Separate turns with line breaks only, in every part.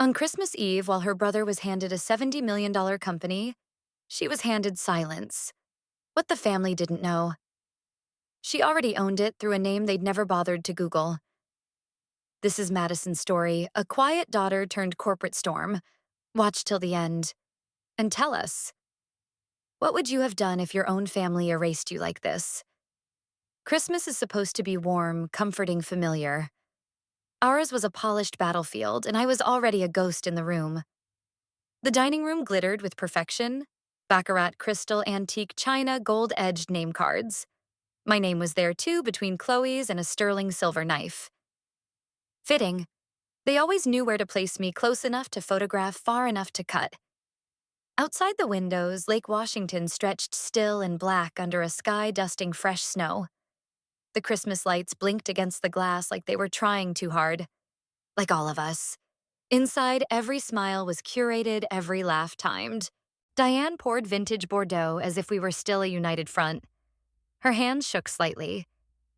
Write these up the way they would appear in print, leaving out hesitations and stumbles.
On Christmas Eve, while her brother was handed a $70 million company, she was handed silence. What the family didn't know. She already owned it through a name they'd never bothered to Google. This is Madison's story, a quiet daughter turned corporate storm. Watch till the end. And tell us, what would you have done if your own family erased you like this? Christmas is supposed to be warm, comforting, familiar. Ours was a polished battlefield, and I was already a ghost in the room. The dining room glittered with perfection, baccarat crystal antique china gold-edged name cards. My name was there too, between Chloe's and a sterling silver knife. Fitting. They always knew where to place me, close enough to photograph, far enough to cut. Outside the windows, Lake Washington stretched still and black under a sky dusting fresh snow. The Christmas lights blinked against the glass like they were trying too hard. Like all of us. Inside, every smile was curated, every laugh timed. Diane poured vintage Bordeaux as if we were still a united front. Her hands shook slightly.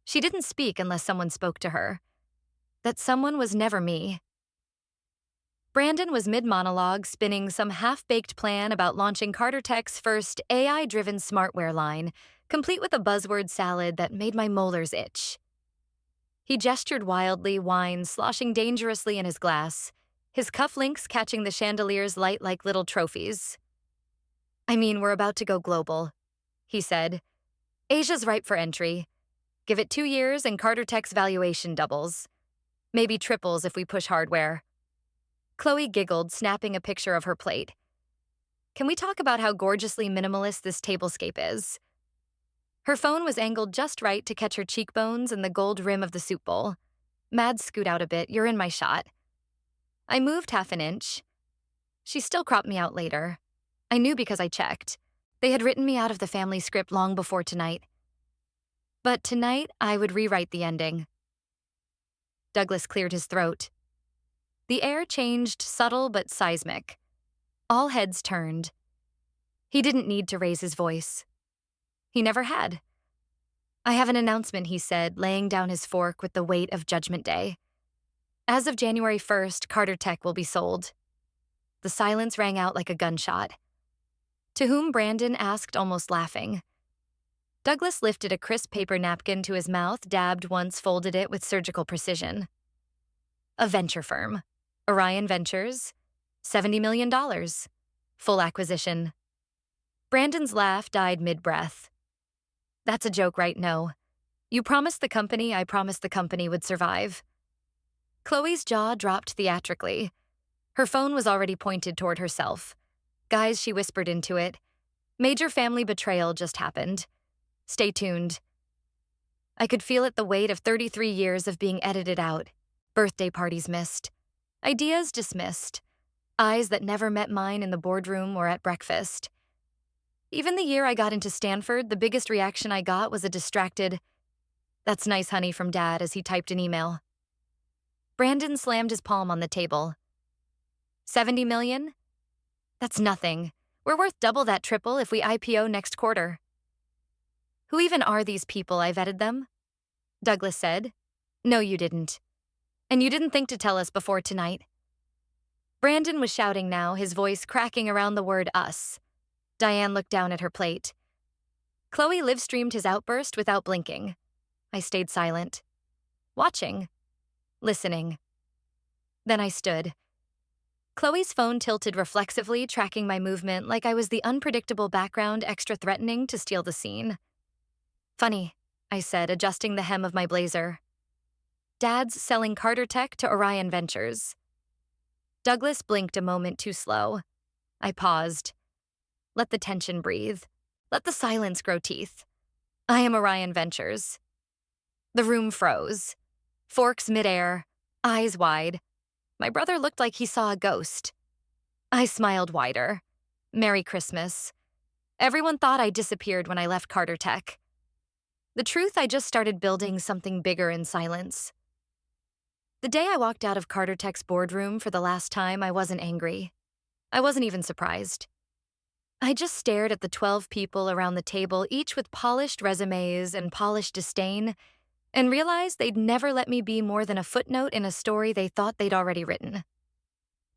She didn't speak unless someone spoke to her. That someone was never me. Brandon was mid-monologue, spinning some half-baked plan about launching CarterTech's first AI-driven smartwear line, complete with a buzzword salad that made my molars itch. He gestured wildly, wine sloshing dangerously in his glass, his cufflinks catching the chandelier's light like little trophies. I mean, we're about to go global, he said. Asia's ripe for entry. Give it 2 years and CarterTech's valuation doubles. Maybe triples if we push hardware. Chloe giggled, snapping a picture of her plate. Can we talk about how gorgeously minimalist this tablescape is? Her phone was angled just right to catch her cheekbones and the gold rim of the soup bowl. Mad, scoot out a bit, you're in my shot. I moved half an inch. She still cropped me out later. I knew because I checked. They had written me out of the family script long before tonight. But tonight, I would rewrite the ending. Douglas cleared his throat. The air changed, subtle but seismic. All heads turned. He didn't need to raise his voice. He never had. I have an announcement, he said, laying down his fork with the weight of Judgment Day. As of January 1st, CarterTech will be sold. The silence rang out like a gunshot. To whom Brandon asked, almost laughing. Douglas lifted a crisp paper napkin to his mouth, dabbed once, folded it with surgical precision. A venture firm. Orion Ventures. $70 million. Full acquisition. Brandon's laugh died mid-breath. That's a joke, right? No. You promised the company, I promised the company would survive. Chloe's jaw dropped theatrically. Her phone was already pointed toward herself. Guys, she whispered into it. Major family betrayal just happened. Stay tuned. I could feel it, the weight of 33 years of being edited out. Birthday parties missed. Ideas dismissed. Eyes that never met mine in the boardroom or at breakfast. Even the year I got into Stanford, the biggest reaction I got was a distracted, "That's nice, honey," from Dad as he typed an email. Brandon slammed his palm on the table. 70 million? That's nothing. We're worth double that, triple if we IPO next quarter. Who even are these people? I vetted them. Douglas said. No, you didn't. And you didn't think to tell us before tonight. Brandon was shouting now, his voice cracking around the word us. Diane looked down at her plate. Chloe live-streamed his outburst without blinking. I stayed silent. Watching. Listening. Then I stood. Chloe's phone tilted reflexively, tracking my movement like I was the unpredictable background extra threatening to steal the scene. Funny, I said, adjusting the hem of my blazer. Dad's selling CarterTech to Orion Ventures. Douglas blinked a moment too slow. I paused. Let the tension breathe. Let the silence grow teeth. I am Orion Ventures. The room froze. Forks midair, eyes wide. My brother looked like he saw a ghost. I smiled wider. Merry Christmas. Everyone thought I disappeared when I left CarterTech. The truth, I just started building something bigger in silence. The day I walked out of CarterTech's boardroom for the last time, I wasn't angry. I wasn't even surprised. I just stared at the 12 people around the table, each with polished resumes and polished disdain, and realized they'd never let me be more than a footnote in a story they thought they'd already written.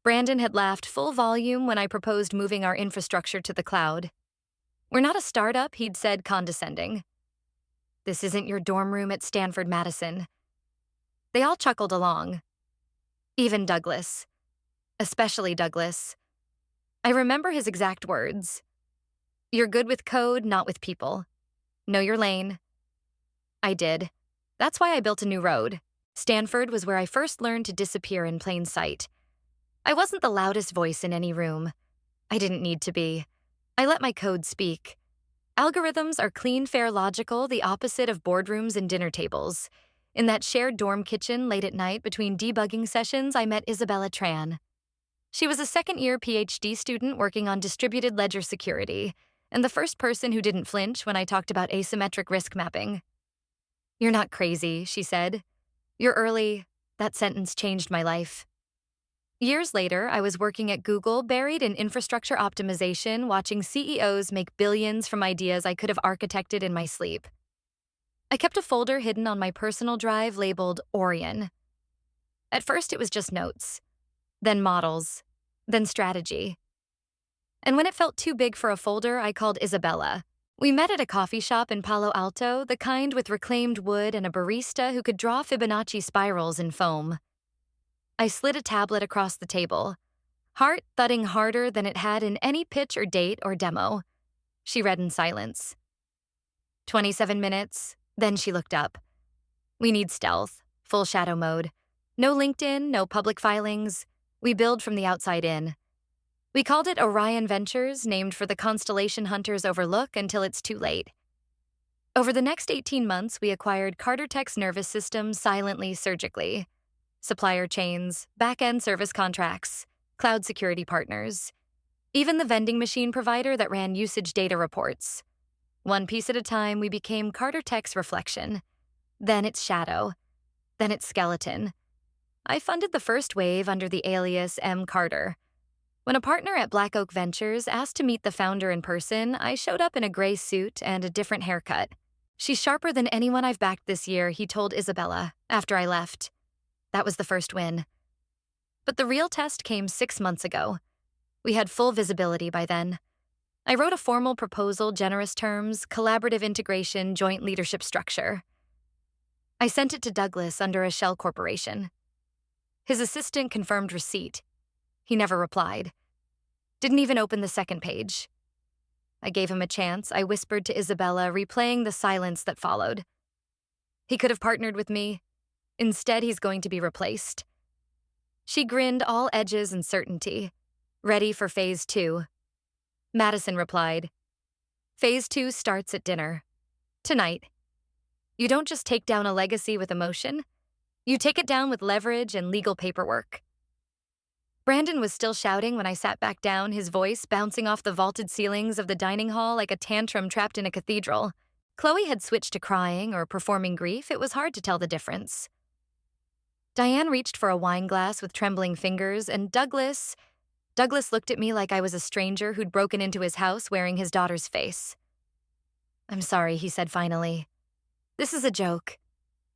Brandon had laughed full volume when I proposed moving our infrastructure to the cloud. "We're not a startup," he'd said, condescending. "This isn't your dorm room at Stanford Madison." They all chuckled along. Even Douglas. Especially Douglas. I remember his exact words. "You're good with code, not with people. Know your lane." I did. That's why I built a new road. Stanford was where I first learned to disappear in plain sight. I wasn't the loudest voice in any room. I didn't need to be. I let my code speak. Algorithms are clean, fair, logical, the opposite of boardrooms and dinner tables. In that shared dorm kitchen late at night between debugging sessions, I met Isabella Tran. She was a second-year PhD student working on distributed ledger security, and the first person who didn't flinch when I talked about asymmetric risk mapping. "You're not crazy," she said. "You're early." That sentence changed my life. Years later, I was working at Google, buried in infrastructure optimization, watching CEOs make billions from ideas I could have architected in my sleep. I kept a folder hidden on my personal drive labeled Orion. At first, it was just notes, then models, then strategy. And when it felt too big for a folder, I called Isabella. We met at a coffee shop in Palo Alto, the kind with reclaimed wood and a barista who could draw Fibonacci spirals in foam. I slid a tablet across the table, heart thudding harder than it had in any pitch or date or demo. She read in silence. 27 minutes, then she looked up. "We need stealth, full shadow mode. No LinkedIn, no public filings. We build from the outside in. We called it Orion Ventures, named for the constellation hunters overlook until it's too late." Over the next 18 months, we acquired CarterTech's nervous system silently, surgically. Supplier chains, back-end service contracts, cloud security partners, even the vending machine provider that ran usage data reports. One piece at a time, we became CarterTech's reflection, then its shadow, then its skeleton. I funded the first wave under the alias M. Carter. When a partner at Black Oak Ventures asked to meet the founder in person, I showed up in a gray suit and a different haircut. "She's sharper than anyone I've backed this year," he told Isabella after I left. That was the first win. But the real test came 6 months ago. We had full visibility by then. I wrote a formal proposal, generous terms, collaborative integration, joint leadership structure. I sent it to Douglas under a shell corporation. His assistant confirmed receipt. He never replied. Didn't even open the second page. I gave him a chance. I whispered to Isabella, replaying the silence that followed. He could have partnered with me. Instead, he's going to be replaced. She grinned, all edges and certainty. "Ready for phase 2. Madison replied, "Phase 2 starts at dinner. Tonight. You don't just take down a legacy with emotion. You take it down with leverage and legal paperwork." Brandon was still shouting when I sat back down, his voice bouncing off the vaulted ceilings of the dining hall like a tantrum trapped in a cathedral. Chloe had switched to crying or performing grief. It was hard to tell the difference. Diane reached for a wine glass with trembling fingers, and Douglas looked at me like I was a stranger who'd broken into his house wearing his daughter's face. "I'm sorry," he said finally. "This is a joke.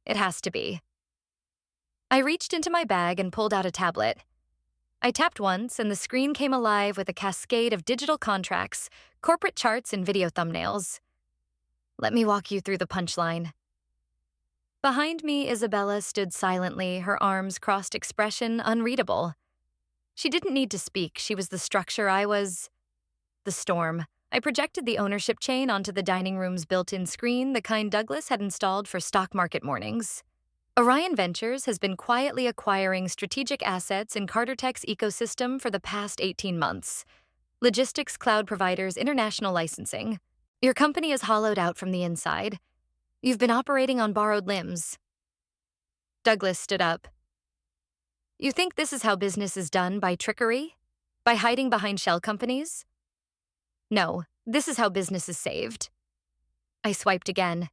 It has to be." I reached into my bag and pulled out a tablet. I tapped once, and the screen came alive with a cascade of digital contracts, corporate charts, and video thumbnails. Let me walk you through the punchline. Behind me, Isabella stood silently, her arms crossed, expression unreadable. She didn't need to speak. She was the structure. I was the storm. I projected the ownership chain onto the dining room's built-in screen, the kind Douglas had installed for stock market mornings. Orion Ventures has been quietly acquiring strategic assets in CarterTech's ecosystem for the past 18 months. Logistics cloud providers, international licensing. Your company is hollowed out from the inside. You've been operating on borrowed limbs. Douglas stood up. "You think this is how business is done, by trickery? By hiding behind shell companies? No, this is how business is saved." I swiped again.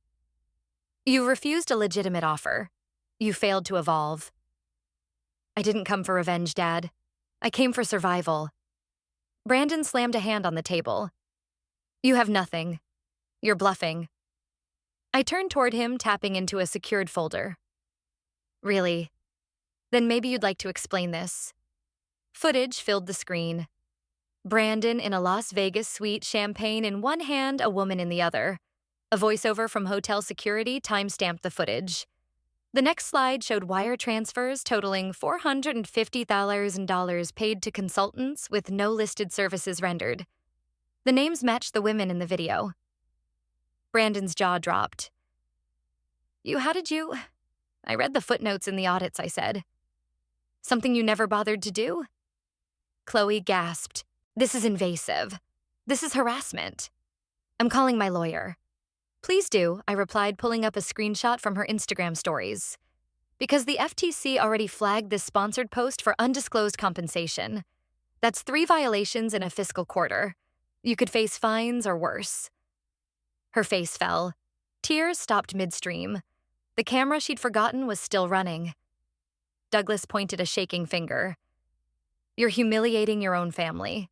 "You refused a legitimate offer. You failed to evolve." "I didn't come for revenge, Dad. I came for survival." Brandon slammed a hand on the table. "You have nothing. You're bluffing." I turned toward him, tapping into a secured folder. "Really? Then maybe you'd like to explain this." Footage filled the screen. Brandon in a Las Vegas suite, champagne in one hand, a woman in the other. A voiceover from hotel security timestamped the footage. The next slide showed wire transfers totaling $450,000 paid to consultants with no listed services rendered. The names matched the women in the video. Brandon's jaw dropped. How did you? I read the footnotes in the audits, I said. Something you never bothered to do? Chloe gasped. This is invasive. This is harassment. I'm calling my lawyer. Please do, I replied, pulling up a screenshot from her Instagram stories. Because the FTC already flagged this sponsored post for undisclosed compensation. That's 3 violations in a fiscal quarter. You could face fines or worse. Her face fell. Tears stopped midstream. The camera she'd forgotten was still running. Douglas pointed a shaking finger. You're humiliating your own family.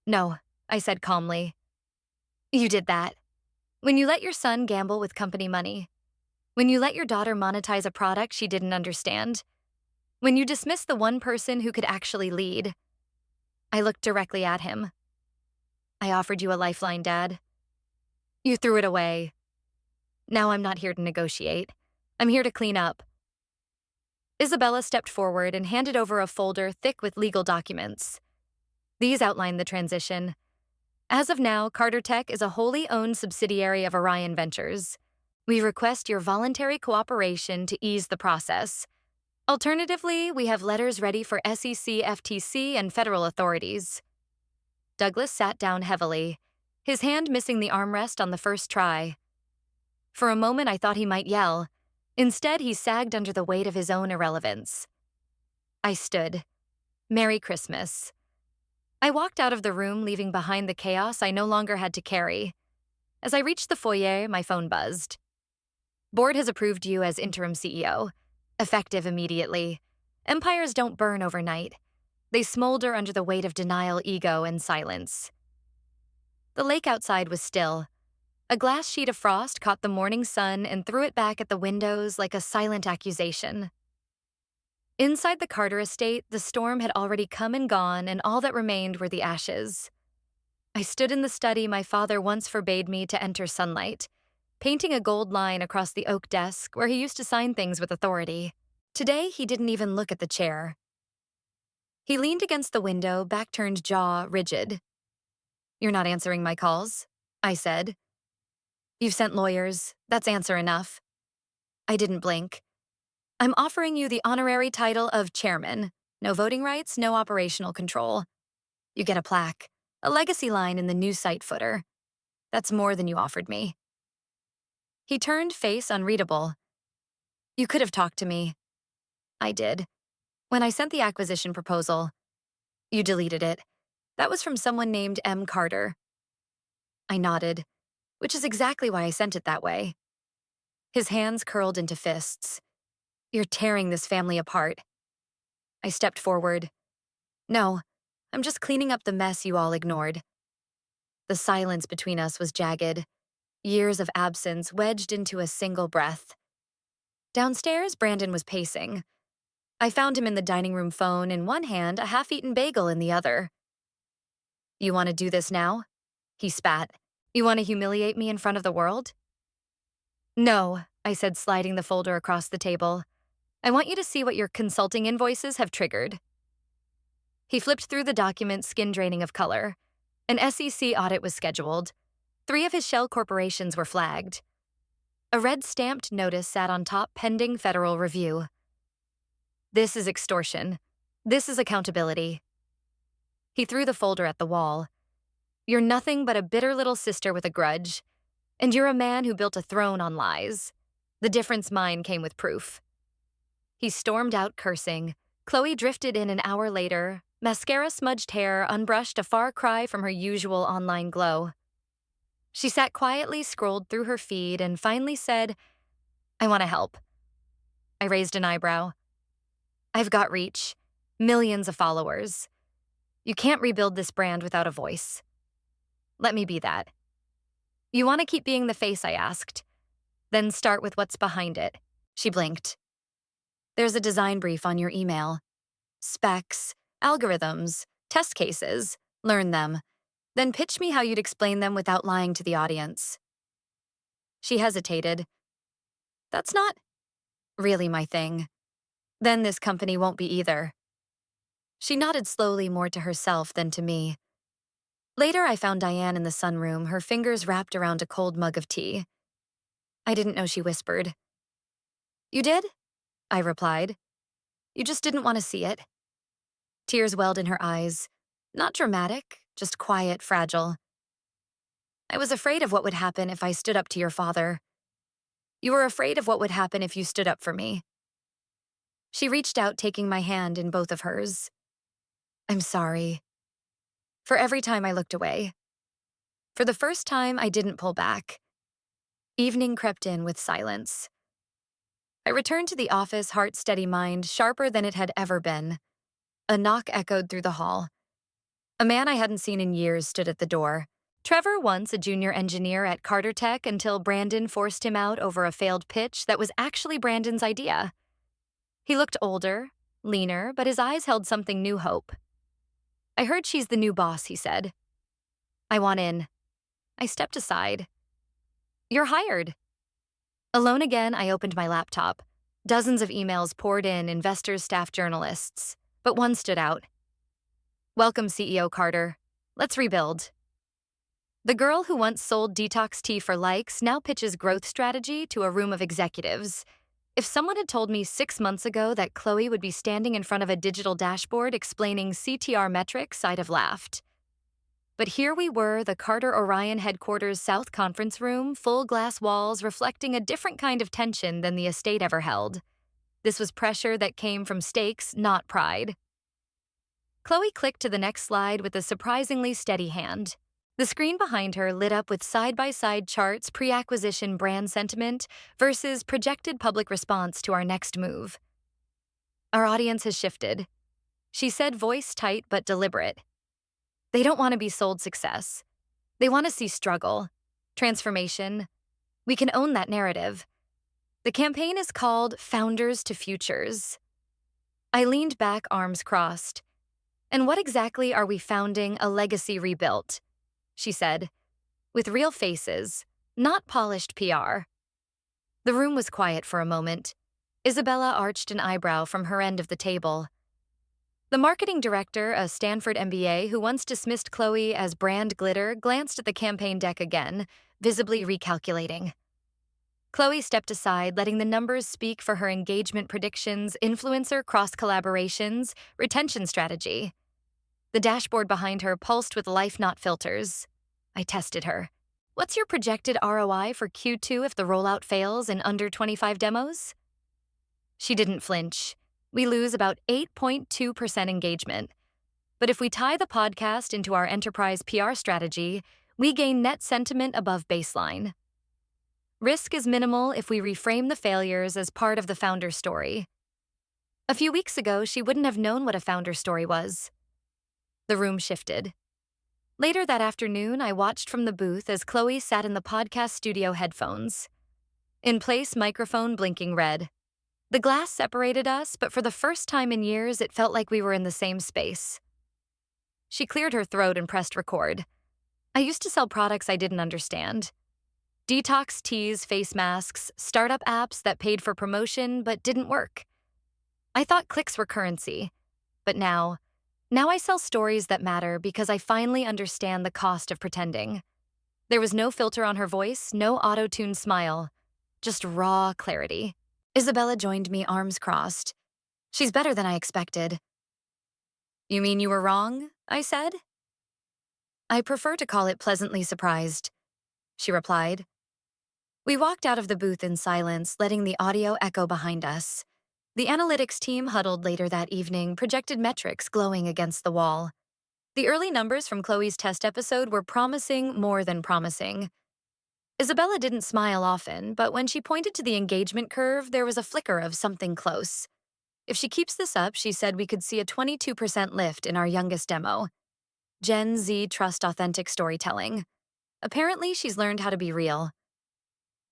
No, I said calmly. You did that. When you let your son gamble with company money. When you let your daughter monetize a product she didn't understand. When you dismiss the one person who could actually lead. I looked directly at him. I offered you a lifeline, Dad. You threw it away. Now I'm not here to negotiate. I'm here to clean up. Isabella stepped forward and handed over a folder thick with legal documents. These outline the transition. As of now, CarterTech is a wholly owned subsidiary of Orion Ventures. We request your voluntary cooperation to ease the process. Alternatively, we have letters ready for SEC, FTC, and federal authorities. Douglas sat down heavily, his hand missing the armrest on the first try. For a moment, I thought he might yell. Instead, he sagged under the weight of his own irrelevance. I stood. Merry Christmas. I walked out of the room, leaving behind the chaos I no longer had to carry. As I reached the foyer, my phone buzzed. Board has approved you as interim CEO. Effective immediately. Empires don't burn overnight. They smolder under the weight of denial, ego, and silence. The lake outside was still. A glass sheet of frost caught the morning sun and threw it back at the windows like a silent accusation. Inside the Carter estate, the storm had already come and gone, and all that remained were the ashes. I stood in the study my father once forbade me to enter sunlight, painting a gold line across the oak desk where he used to sign things with authority. Today, he didn't even look at the chair. He leaned against the window, back-turned jaw rigid. You're not answering my calls, I said. You've sent lawyers. That's answer enough. I didn't blink. I'm offering you the honorary title of chairman. No voting rights, no operational control. You get a plaque, a legacy line in the news site footer. That's more than you offered me. He turned, face unreadable. You could have talked to me. I did. When I sent the acquisition proposal, you deleted it. That was from someone named M. Carter. I nodded, which is exactly why I sent it that way. His hands curled into fists. You're tearing this family apart. I stepped forward. No, I'm just cleaning up the mess you all ignored. The silence between us was jagged, years of absence wedged into a single breath. Downstairs, Brandon was pacing. I found him in the dining room phone in one hand, a half-eaten bagel in the other. You want to do this now? He spat. You want to humiliate me in front of the world? No, I said, sliding the folder across the table. I want you to see what your consulting invoices have triggered. He flipped through the document, skin draining of color. An SEC audit was scheduled. 3 of his shell corporations were flagged. A red stamped notice sat on top, pending federal review. This is extortion. This is accountability. He threw the folder at the wall. You're nothing but a bitter little sister with a grudge. And you're a man who built a throne on lies. The difference mine came with proof. He stormed out, cursing. Chloe drifted in an hour later, mascara-smudged hair unbrushed, a far cry from her usual online glow. She sat quietly, scrolled through her feed, and finally said, I want to help. I raised an eyebrow. I've got reach. Millions of followers. You can't rebuild this brand without a voice. Let me be that. You want to keep being the face, I asked. Then start with what's behind it. She blinked. There's a design brief on your email. Specs, Algorithms, test cases, learn them. Then pitch me how you'd explain them without lying to the audience. She hesitated. That's not really my thing. Then this company won't be either. She nodded slowly, more to herself than to me. Later, I found Diane in the sunroom, her fingers wrapped around a cold mug of tea. I didn't know she whispered. You did? I replied. You just didn't want to see it. Tears welled in her eyes. Not dramatic, just quiet, fragile. I was afraid of what would happen if I stood up to your father. You were afraid of what would happen if you stood up for me. She reached out, taking my hand in both of hers. I'm sorry. For every time I looked away. For the first time, I didn't pull back. Evening crept in with silence. I returned to the office, heart steady, mind sharper than it had ever been. A knock echoed through the hall. A man I hadn't seen in years stood at the door. Trevor, once a junior engineer at CarterTech until Brandon forced him out over a failed pitch that was actually Brandon's idea. He looked older, leaner, but his eyes held something new: hope. I heard she's the new boss, he said. I want in. I stepped aside. You're hired. Alone again, I opened my laptop. Dozens of emails poured in, investors, staff, journalists. But one stood out. Welcome, CEO Carter. Let's rebuild. The girl who once sold detox tea for likes now pitches growth strategy to a room of executives. If someone had told me 6 months ago that Chloe would be standing in front of a digital dashboard explaining CTR metrics, I'd have laughed. But here we were, the Carter Orion headquarters South Conference Room, full glass walls reflecting a different kind of tension than the estate ever held. This was pressure that came from stakes, not pride. Chloe clicked to the next slide with a surprisingly steady hand. The screen behind her lit up with side-by-side charts, pre-acquisition brand sentiment versus projected public response to our next move. Our audience has shifted. She said, voice tight but deliberate. They don't want to be sold success. They want to see struggle, transformation. We can own that narrative. The campaign is called Founders to Futures. I leaned back, arms crossed. And what exactly are we founding? A legacy rebuilt, she said, with real faces, not polished PR. The room was quiet for a moment. Isabella arched an eyebrow from her end of the table. The marketing director, a Stanford MBA who once dismissed Chloe as brand glitter, glanced at the campaign deck again, visibly recalculating. Chloe stepped aside, letting the numbers speak for her: engagement predictions, influencer cross-collaborations, retention strategy. The dashboard behind her pulsed with life, not filters. I tested her. What's your projected ROI for Q2 if the rollout fails in under 25 demos? She didn't flinch. We lose about 8.2% engagement. But if we tie the podcast into our enterprise PR strategy, we gain net sentiment above baseline. Risk is minimal if we reframe the failures as part of the founder story. A few weeks ago, she wouldn't have known what a founder story was. The room shifted. Later that afternoon, I watched from the booth as Chloe sat in the podcast studio, headphones. In place, microphone blinking red. The glass separated us, but for the first time in years, it felt like we were in the same space. She cleared her throat and pressed record. I used to sell products I didn't understand. Detox teas, face masks, startup apps that paid for promotion but didn't work. I thought clicks were currency. But now I sell stories that matter because I finally understand the cost of pretending. There was no filter on her voice, no auto-tuned smile, just raw clarity. Isabella joined me, arms crossed. She's better than I expected. You mean you were wrong? I said. I prefer to call it pleasantly surprised, she replied. We walked out of the booth in silence, letting the audio echo behind us. The analytics team huddled later that evening, projected metrics glowing against the wall. The early numbers from Chloe's test episode were promising, more than promising. Isabella didn't smile often, but when she pointed to the engagement curve, there was a flicker of something close. If she keeps this up, she said, we could see a 22% lift in our youngest demo. Gen Z trust authentic storytelling. Apparently, she's learned how to be real.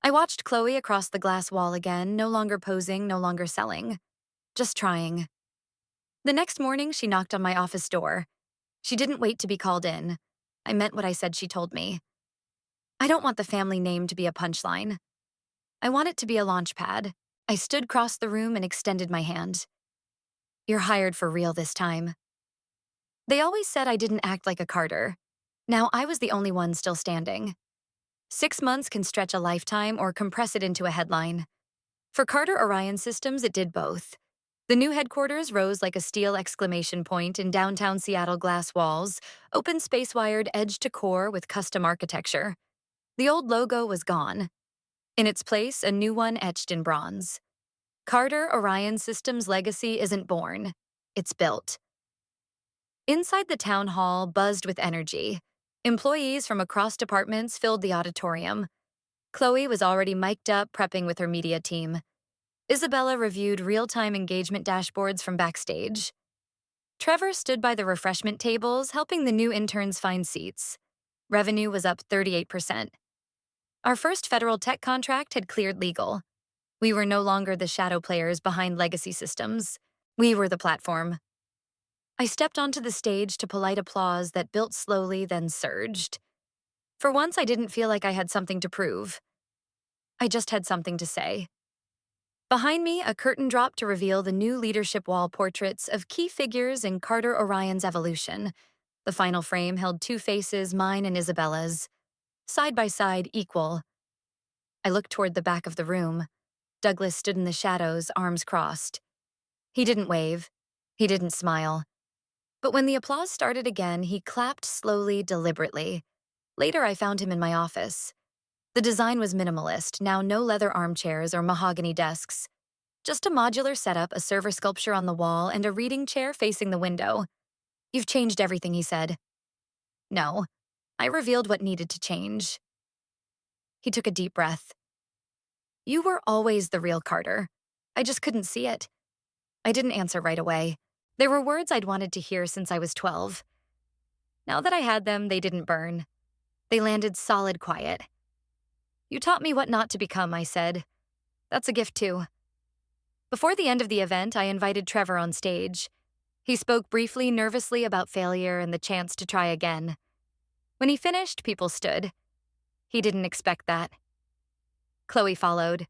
I watched Chloe across the glass wall again, no longer posing, no longer selling. Just trying. The next morning, she knocked on my office door. She didn't wait to be called in. I meant what I said she told me. I don't want the family name to be a punchline. I want it to be a launch pad. I stood across the room and extended my hand. You're hired for real this time. They always said I didn't act like a Carter. Now I was the only one still standing. 6 months can stretch a lifetime or compress it into a headline. For Carter Orion Systems, it did both. The new headquarters rose like a steel exclamation point in downtown Seattle glass walls, open space-wired edge to core with custom architecture. The old logo was gone. In its place, a new one etched in bronze. Carter Orion Systems' legacy isn't born, it's built. Inside the town hall buzzed with energy. Employees from across departments filled the auditorium. Chloe was already mic'd up, prepping with her media team. Isabella reviewed real-time engagement dashboards from backstage. Trevor stood by the refreshment tables, helping the new interns find seats. Revenue was up 38%. Our first federal tech contract had cleared legal. We were no longer the shadow players behind legacy systems. We were the platform. I stepped onto the stage to polite applause that built slowly, then surged. For once, I didn't feel like I had something to prove. I just had something to say. Behind me, a curtain dropped to reveal the new leadership wall portraits of key figures in Carter Orion's evolution. The final frame held two faces, mine and Isabella's. Side by side, equal. I looked toward the back of the room. Douglas stood in the shadows, arms crossed. He didn't wave. He didn't smile. But when the applause started again, he clapped slowly, deliberately. Later, I found him in my office. The design was minimalist, now no leather armchairs or mahogany desks. Just a modular setup, a server sculpture on the wall, and a reading chair facing the window. You've changed everything, he said. No. I revealed what needed to change. He took a deep breath. You were always the real Carter. I just couldn't see it. I didn't answer right away. There were words I'd wanted to hear since I was 12. Now that I had them, they didn't burn. They landed solid quiet. You taught me what not to become, I said. That's a gift, too. Before the end of the event, I invited Trevor on stage. He spoke briefly, nervously about failure and the chance to try again. When he finished, people stood. He didn't expect that. Chloe followed.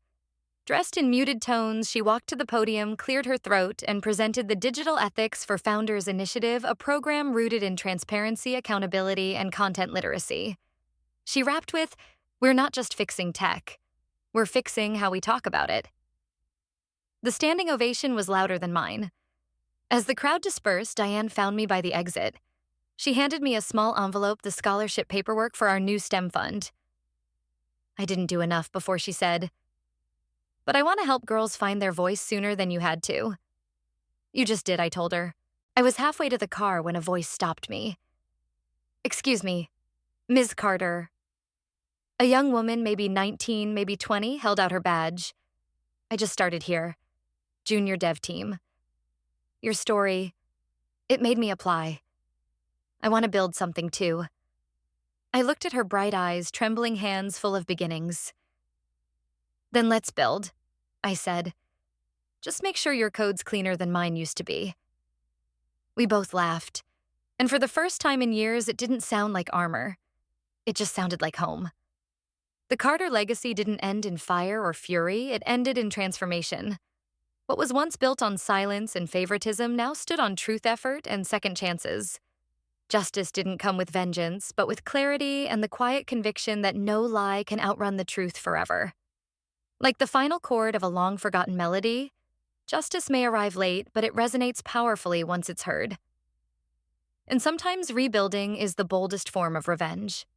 Dressed in muted tones, she walked to the podium, cleared her throat, and presented the Digital Ethics for Founders Initiative, a program rooted in transparency, accountability, and content literacy. She rapped with, "We're not just fixing tech. We're fixing how we talk about it." The standing ovation was louder than mine. As the crowd dispersed, Diane found me by the exit. She handed me a small envelope, the scholarship paperwork for our new STEM fund. I didn't do enough before she said, "But I want to help girls find their voice sooner than you had to." You just did, I told her. I was halfway to the car when a voice stopped me. "Excuse me, Ms. Carter." A young woman, maybe 19, maybe 20, held out her badge. "I just started here. Junior dev team. Your story, it made me apply. I want to build something too." I looked at her bright eyes, trembling hands full of beginnings. "Then let's build," I said. "Just make sure your code's cleaner than mine used to be." We both laughed. And for the first time in years, it didn't sound like armor. It just sounded like home. The Carter legacy didn't end in fire or fury, it ended in transformation. What was once built on silence and favoritism now stood on truth, effort, and second chances. Justice didn't come with vengeance, but with clarity and the quiet conviction that no lie can outrun the truth forever. Like the final chord of a long-forgotten melody, justice may arrive late, but it resonates powerfully once it's heard. And sometimes rebuilding is the boldest form of revenge.